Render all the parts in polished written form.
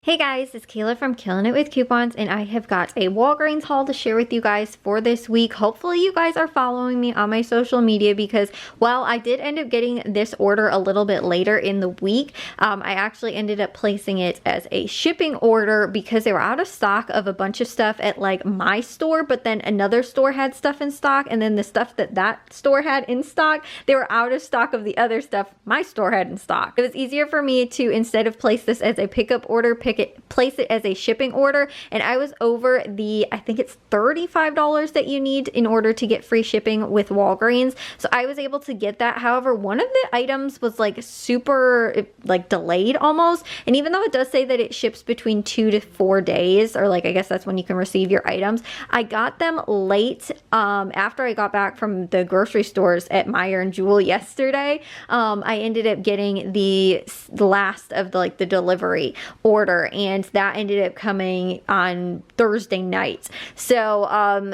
Hey guys, it's Kayla from Killing It with Coupons, and I have got a Walgreens haul to share with you guys for this week. Hopefully you guys are following me on my social media because while I did end up getting this order a little bit later in the week, I actually ended up placing it as a shipping order because they were out of stock of a bunch of stuff at like my store, but then another store had stuff in stock, and then the stuff that store had in stock, they were out of stock of the other stuff my store had in stock. It was easier for me to, instead of place this as a pickup order, place it as a shipping order, and I was over the, I think it's $35 that you need in order to get free shipping with Walgreens. So I was able to get that. However, one of the items was like super like delayed almost, and even though it does say that it ships between 2 to 4 days, or like I guess that's when you can receive your items, I got them late after I got back from the grocery stores at Meyer and Jewel yesterday. I ended up getting the last of the delivery order, and that ended up coming on Thursday night. So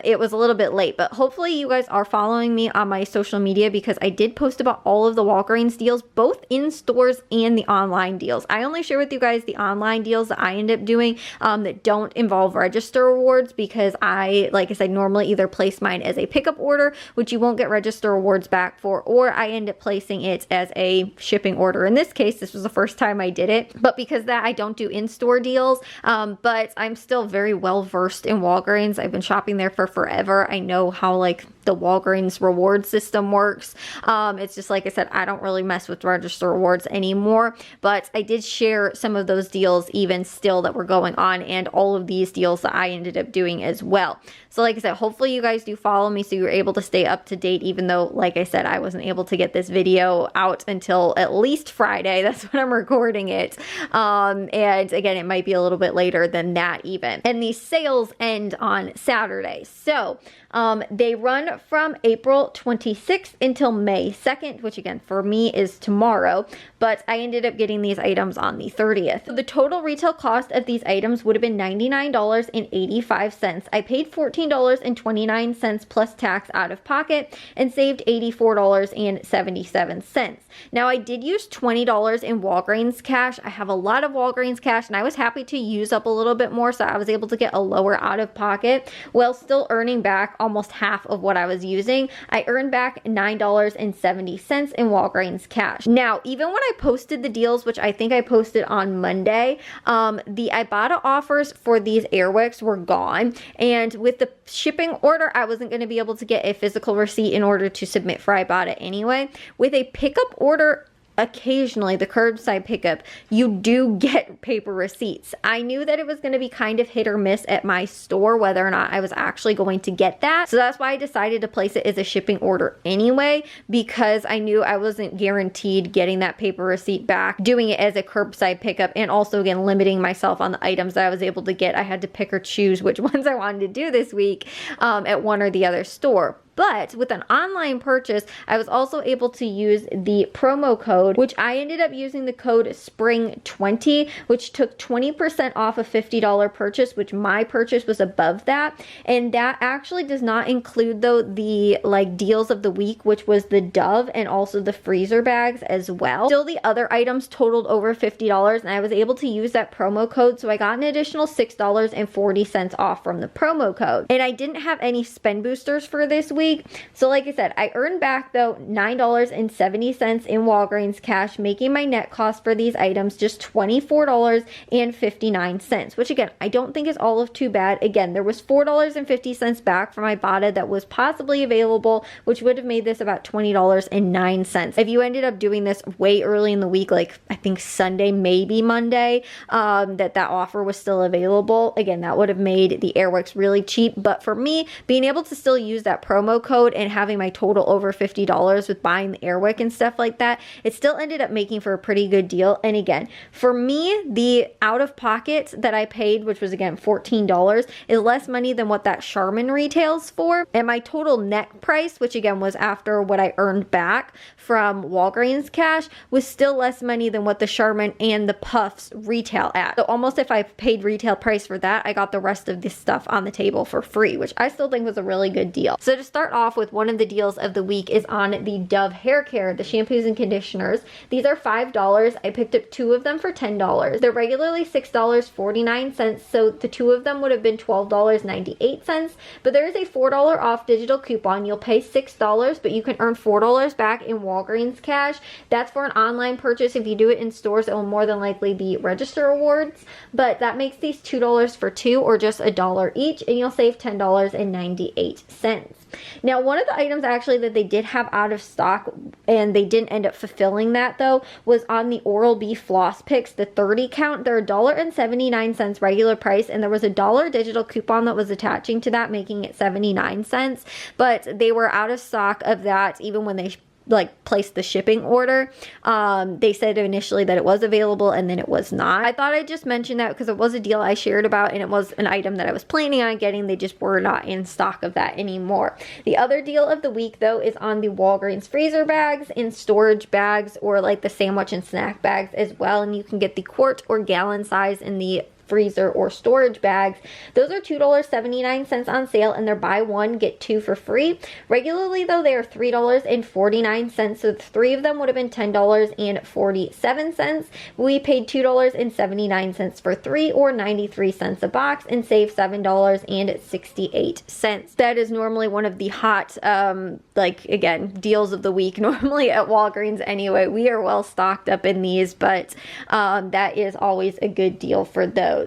it was a little bit late, but hopefully you guys are following me on my social media because I did post about all of the Walgreens deals, both in stores and the online deals. I only share with you guys the online deals that I end up doing that don't involve register rewards because I, like I said, normally either place mine as a pickup order, which you won't get register rewards back for, or I end up placing it as a shipping order. In this case, this was the first time I did it, but because that I don't do in-store deals, but I'm still very well versed in Walgreens. I've been shopping there for forever. I know how like the Walgreens reward system works. It's just like I said, I don't really mess with register rewards anymore, but I did share some of those deals even still that were going on, and all of these deals that I ended up doing as well. So like I said, hopefully you guys do follow me so you're able to stay up to date, even though, like I said, I wasn't able to get this video out until at least Friday. That's when I'm recording it. And again, it might be a little bit later than that even. And these sales end on Saturday. So they run from April 26th until May 2nd, which again, for me is tomorrow, but I ended up getting these items on the 30th. So the total retail cost of these items would have been $99.85. I paid $14.29 plus tax out of pocket and saved $84.77. Now I did use $20 in Walgreens cash. I have a lot of Walgreens cash, and I was happy to use up a little bit more, so I was able to get a lower out of pocket while still earning back almost half of what I was using. I earned back $9.70 in Walgreens cash. Now, even when I posted the deals, which I think I posted on Monday, the Ibotta offers for these Airwicks were gone, and with the shipping order, I wasn't going to be able to get a physical receipt in order to submit for Ibotta anyway. With a pickup order, occasionally the curbside pickup, you do get paper receipts. I knew that it was going to be kind of hit or miss at my store whether or not I was actually going to get that. So that's why I decided to place it as a shipping order anyway, because I knew I wasn't guaranteed getting that paper receipt back doing it as a curbside pickup, and also again limiting myself on the items that I was able to get. I had to pick or choose which ones I wanted to do this week at one or the other store. But with an online purchase, I was also able to use the promo code, which I ended up using the code SPRING20, which took 20% off a $50 purchase, which my purchase was above that. And that actually does not include though the like deals of the week, which was the Dove and also the freezer bags as well. Still, the other items totaled over $50, and I was able to use that promo code. So I got an additional $6.40 off from the promo code. And I didn't have any spend boosters for this week. So like I said, I earned back though $9.70 in Walgreens cash, making my net cost for these items just $24.59, which again, I don't think is all of too bad. Again, there was $4.50 back from Ibotta that was possibly available, which would have made this about $20.09. If you ended up doing this way early in the week, like I think Sunday, maybe Monday, that offer was still available, again, that would have made the Airwicks really cheap. But for me, being able to still use that promo code and having my total over $50 with buying the Airwick and stuff like that, it still ended up making for a pretty good deal. And again, for me, the out of pocket that I paid, which was again $14, is less money than what that Charmin retails for. And my total net price, which again was after what I earned back from Walgreens cash, was still less money than what the Charmin and the Puffs retail at. So almost if I paid retail price for that, I got the rest of this stuff on the table for free, which I still think was a really good deal. So to start start off with one of the deals of the week is on the Dove hair care, the shampoos and conditioners. These are $5. I picked up 2 of them for $10. They're regularly $6.49, so the 2 of them would have been $12.98, but there is a $4 off digital coupon. You'll pay $6, but you can earn $4 back in Walgreens cash. That's for an online purchase. If you do it in stores, it will more than likely be register rewards, but that makes these $2 for 2, or just $1 each, and you'll save $10.98. Now, one of the items actually that they did have out of stock, and they didn't end up fulfilling that though, was on the Oral-B floss picks, the 30 count. They're $1.79 regular price, and there was a $1 digital coupon that was attaching to that, making it 79 cents, but they were out of stock of that even when they placed the shipping order. They said initially that it was available, and then it was not. I thought I'd just mention that because it was a deal I shared about, and it was an item that I was planning on getting. They just were not in stock of that anymore. The other deal of the week though is on the Walgreens freezer bags and storage bags, or like the sandwich and snack bags as well, and you can get the quart or gallon size in the freezer or storage bags. Those are $2.79 on sale, and they're buy one get 2 for free. Regularly though, they are $3.49, so 3 of them would have been $10.47. We paid $2.79 for 3, or 93 cents a box, and saved $7.68. That is normally one of the hot again, deals of the week normally at Walgreens anyway. We are well stocked up in these, but that is always a good deal for those.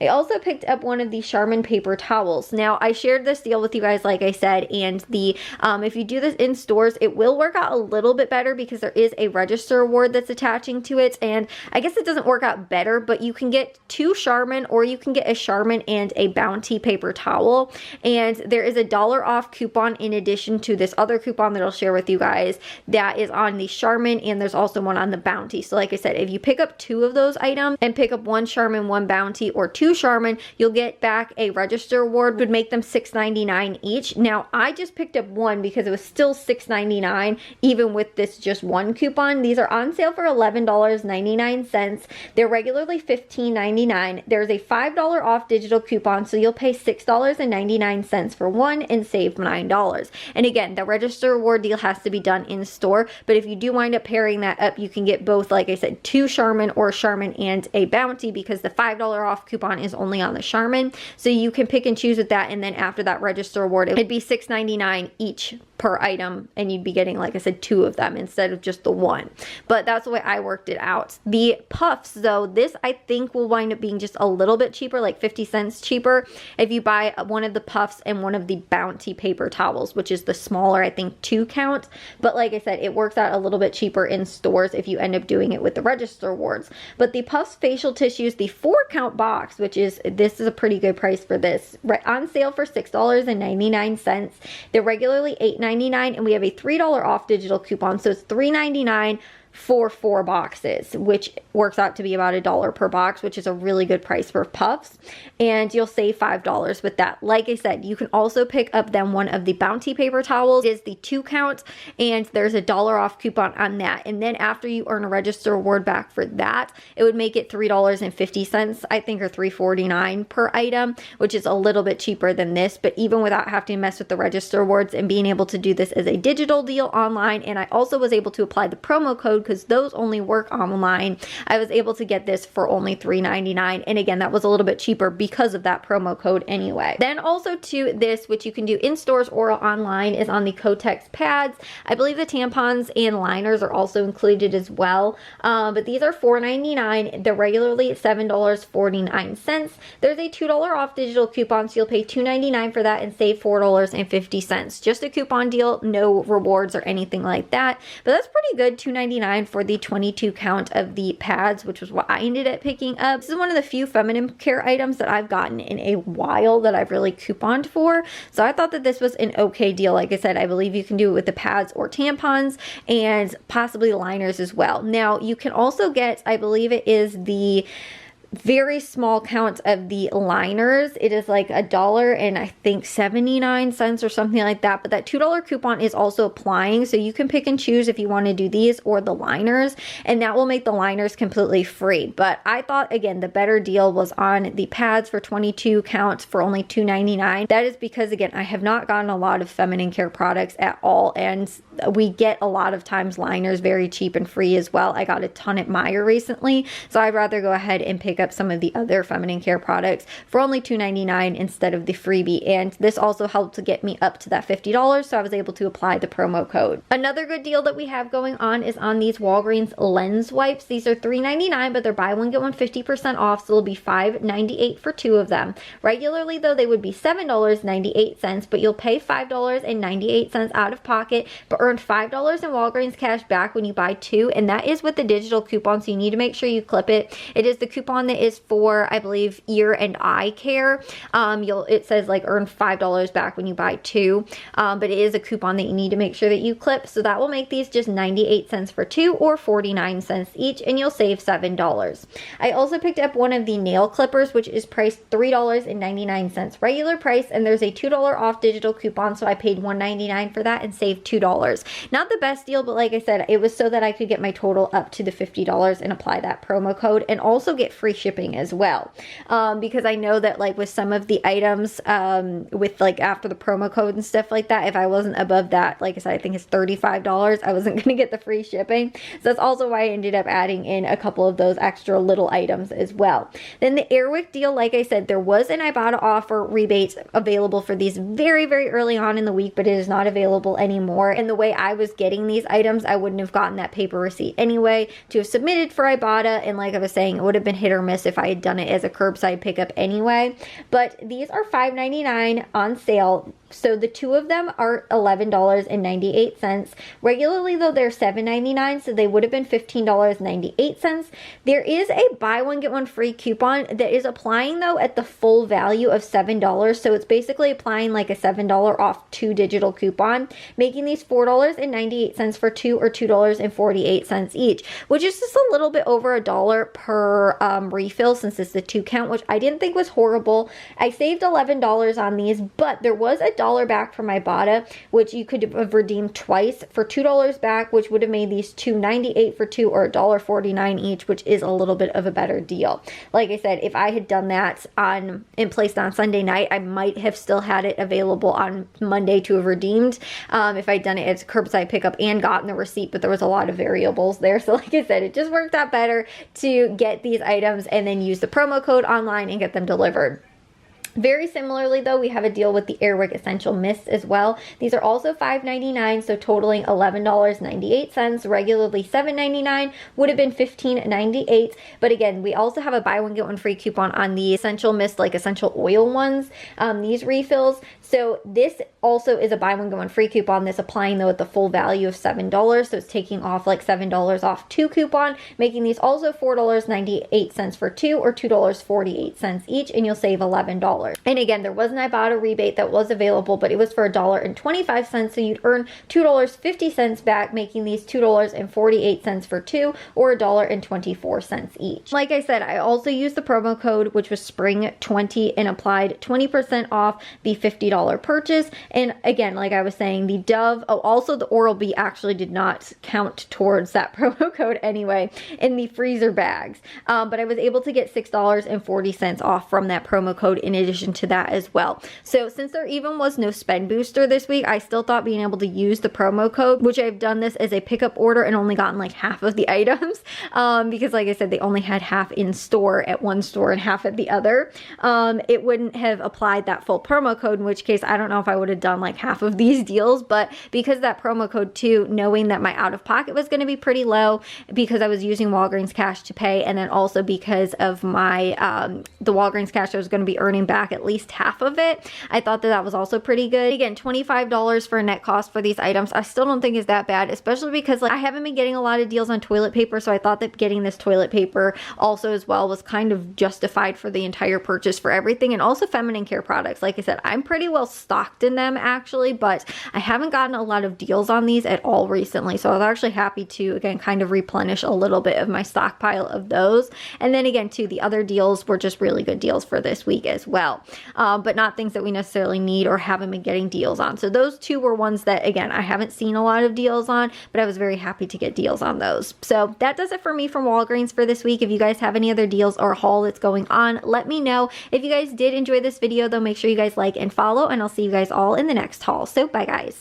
I also picked up one of the Charmin paper towels. Now, I shared this deal with you guys, like I said, and the if you do this in stores, it will work out a little bit better because there is a register award that's attaching to it, and I guess it doesn't work out better, but you can get 2 Charmin, or you can get a Charmin and a Bounty paper towel, and there is a $1 off coupon in addition to this other coupon that I'll share with you guys that is on the Charmin, and there's also one on the Bounty. So like I said, if you pick up 2 of those items and pick up 1 Charmin, 1 Bounty, or 2 Charmin, you'll get back a register award, would make them $6.99 each. Now, I just picked up 1 because it was still $6.99 even with this just 1 coupon. These are on sale for $11.99. They're regularly $15.99. There's a $5 off digital coupon, so you'll pay $6.99 for 1 and save $9. And again, the register award deal has to be done in store, but if you do wind up pairing that up, you can get both, like I said, 2 Charmin, or Charmin and a Bounty, because the $5 off coupon is only on the Charmin, so you can pick and choose with that, and then after that register award, it'd be $6.99 each per item, and you'd be getting, like I said, 2 of them instead of just the 1. But that's the way I worked it out. The puffs though, this I think will wind up being just a little bit cheaper, like 50 cents cheaper, if you buy one of the puffs and one of the Bounty paper towels, which is the smaller, I think 2 count. But like I said, it works out a little bit cheaper in stores if you end up doing it with the register awards. But the puffs facial tissues, the 4 count box, which is, this is a pretty good price for this, on sale for $6.99. They're regularly $8.99, and we have a $3 off digital coupon, so it's $3.99 for 4 boxes, which works out to be about $1 per box, which is a really good price for puffs, and you'll save $5 with that. Like I said, you can also pick up then one of the Bounty paper towels. It is the 2 count, and there's a $1 off coupon on that, and then after you earn a register award back for that, it would make it $3.50, I think, or $3.49 per item, which is a little bit cheaper than this, but even without having to mess with the register awards and being able to do this as a digital deal online. And I also was able to apply the promo code because those only work online. I was able to get this for only $3.99, and again, that was a little bit cheaper because of that promo code anyway. Then also to this, which you can do in stores or online, is on the Kotex pads. I believe the tampons and liners are also included as well, but these are $4.99. They're regularly $7.49. There's a $2 off digital coupon, so you'll pay $2.99 for that and save $4.50. Just a coupon deal, no rewards or anything like that, but that's pretty good. $2.99 for the 22 count of the pads, which was what I ended up picking up. This is one of the few feminine care items that I've gotten in a while that I've really couponed for, so I thought that this was an okay deal. Like I said, I believe you can do it with the pads or tampons, and possibly liners as well. Now, you can also get, I believe it is the very small count of the liners. It is like $1 and I think 79 cents or something like that, but that $2 coupon is also applying, so you can pick and choose if you want to do these or the liners, and that will make the liners completely free. But I thought, again, the better deal was on the pads for 22 counts for only $2.99. That is because, again, I have not gotten a lot of feminine care products at all, and we get a lot of times liners very cheap and free as well. I got a ton at Meijer recently, so I'd rather go ahead and pick up some of the other feminine care products for only $2.99 instead of the freebie. And this also helped to get me up to that $50, so I was able to apply the promo code. Another good deal that we have going on is on these Walgreens lens wipes. These are $3.99, but they're buy one get one 50% off, so it'll be $5.98 for 2 of them. Regularly though, they would be $7.98, but you'll pay $5.98 out of pocket, but earn $5 in Walgreens cash back when you buy 2, and that is with the digital coupon, so you need to make sure you clip it. It is the coupon that is for, I believe, ear and eye care. It says like earn $5 back when you buy 2, but it is a coupon that you need to make sure that you clip, so that will make these just 98 cents for 2 or 49 cents each, and you'll save $7. I also picked up one of the nail clippers, which is priced $3.99 regular price, and there's a $2 off digital coupon, so I paid $1.99 for that and saved $2. Not the best deal, but like I said, it was so that I could get my total up to the $50 and apply that promo code, and also get free shipping as well. Because I know that like with some of the items, with like after the promo code and stuff like that, if I wasn't above that, like I said, I think it's $35, I wasn't going to get the free shipping. So that's also why I ended up adding in a couple of those extra little items as well. Then the Airwick deal, like I said, there was an Ibotta offer rebates available for these very, very early on in the week, but it is not available anymore. And the way I was getting these items, I wouldn't have gotten that paper receipt anyway to have submitted for Ibotta, and like I was saying, it would have been hit or miss if I had done it as a curbside pickup anyway. But these are $5.99 on sale. So the 2 of them are $11.98. Regularly though, they're $7.99, so they would have been $15.98. There is a buy one get one free coupon that is applying though at the full value of $7. So it's basically applying like a $7 off 2 digital coupon, making these $4.98 for 2 or $2.48 each, which is just a little bit over $1 per refill, since it's the 2 count, which I didn't think was horrible. I saved $11 on these, but there was a $1 back from Ibotta, which you could have redeemed twice for $2 back, which would have made these $2.98 for 2 or $1.49 each, which is a little bit of a better deal. Like I said, if I had done that and placed on Sunday night, I might have still had it available on Monday to have redeemed, if I'd done it as curbside pickup and gotten the receipt, but there was a lot of variables there. So like I said, it just worked out better to get these items and then use the promo code online and get them delivered. Very similarly though, we have a deal with the Airwick Essential Mists as well. These are also $5.99, so totaling $11.98. Regularly $7.99, would have been $15.98. But again, we also have a buy one get one free coupon on the Essential Mist, like essential oil ones, these refills. So this also is a buy one get one free coupon that's applying though at the full value of $7. So it's taking off like $7 off 2 coupon, making these also $4.98 for 2 or $2.48 each, and you'll save $11. And again, there was an Ibotta rebate that was available, but it was for $1.25, so you'd earn $2.50 back, making these $2.48 for 2 or $1.24 each. Like I said, I also used the promo code, which was SPRING20, and applied 20% off the $50 purchase. And again, like I was saying, the Dove, also the Oral-B actually did not count towards that promo code anyway in the freezer bags. But I was able to get $6.40 off from that promo code in addition to that as well. So since there even was no spend booster this week, I still thought being able to use the promo code, which I've done this as a pickup order and only gotten like half of the items, because like I said, they only had half in store at one store and half at the other. It wouldn't have applied that full promo code, in which case I don't know if I would have done like half of these deals, but because that promo code too, knowing that my out of pocket was going to be pretty low because I was using Walgreens cash to pay, and then also because of my the Walgreens cash I was going to be earning back at least half of it, I thought that that was also pretty good. Again, $25 for a net cost for these items I still don't think is that bad, especially because like I haven't been getting a lot of deals on toilet paper, so I thought that getting this toilet paper also as well was kind of justified for the entire purchase for everything. And also feminine care products, like I said, I'm pretty well stocked in them, them actually, but I haven't gotten a lot of deals on these at all recently. So I was actually happy to, again, kind of replenish a little bit of my stockpile of those. And then again, too, the other deals were just really good deals for this week as well, but not things that we necessarily need or haven't been getting deals on. So those two were ones that, again, I haven't seen a lot of deals on, but I was very happy to get deals on those. So that does it for me from Walgreens for this week. If you guys have any other deals or haul that's going on, let me know. If you guys did enjoy this video, though, make sure you guys like and follow, and I'll see you guys all in the next haul. So bye, guys.